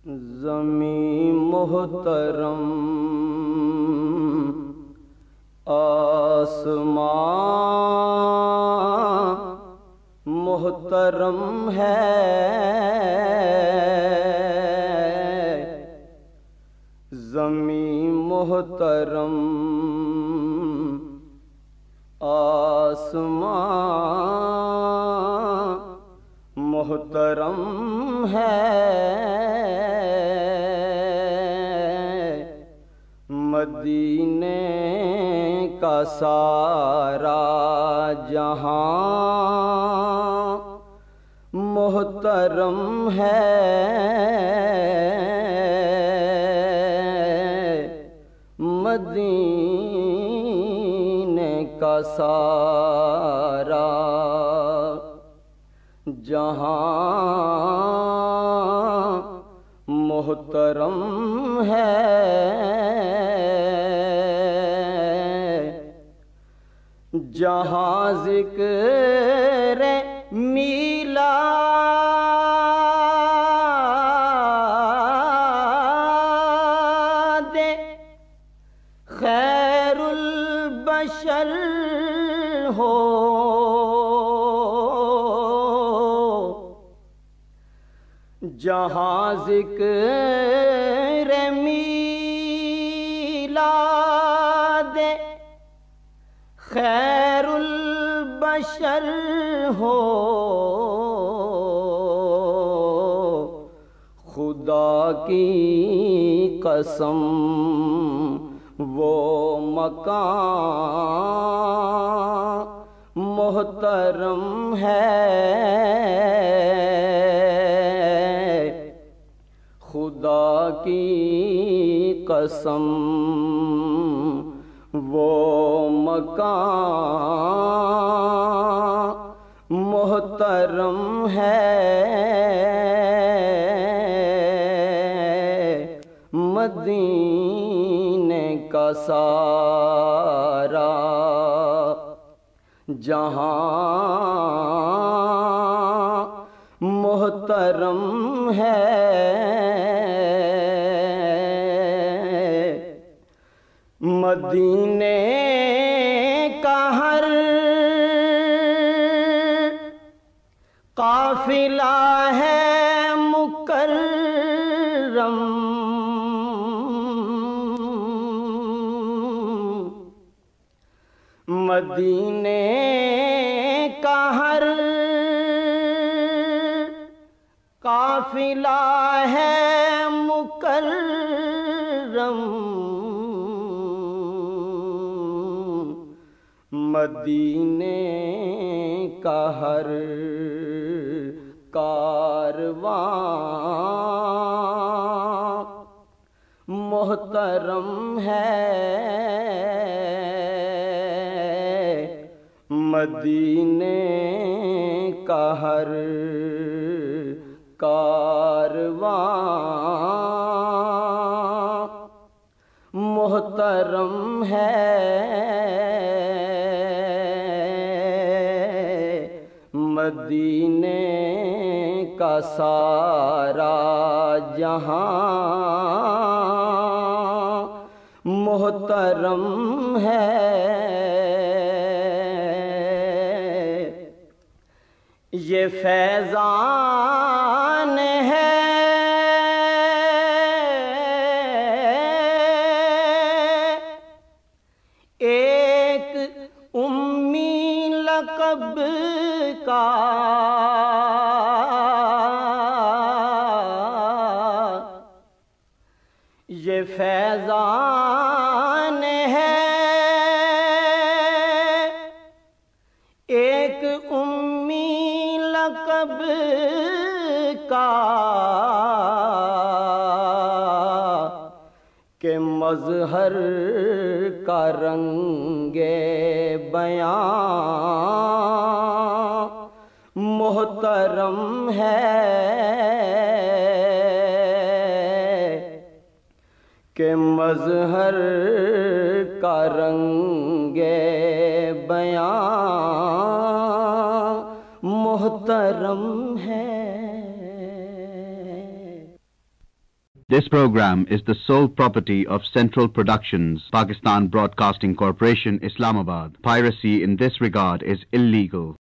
زمین محترم آسمان محترم ہے، زمین محترم آسمان محترم ہے، مدینے کا سارا جہاں محترم ہے، مدینے کا سارا جہاں محترم ہے، جہاں ذکر میلاد خیر البشر ہو، جہاں ذکر میلاد خیر البشر ہو، خدا کی قسم وہ مکان محترم ہے، خدا کی قسم وہ مکان محترم ہے، مدینے کا سارا جہاں محترم ہے، مدینے کا ہر قافلہ ہے مکرم، مدینے کا ہر قافلہ ہے مکرم، مدینے کا ہر کارواں محترم ہے، مدینے کا ہر کارواں محترم ہے، مدینے کا سارا جہاں محترم ہے، یہ فیضان ہے ایک امی لقب کا، یہ فیضان ہے ایک امی لقب کا، کہ مظہر کا رنگ بیان محترم ہے، کہ مظہر کا رنگ بیان محترم ہے۔ This program is the sole property of Central Productions, Pakistan Broadcasting Corporation, Islamabad. Piracy in this regard is illegal.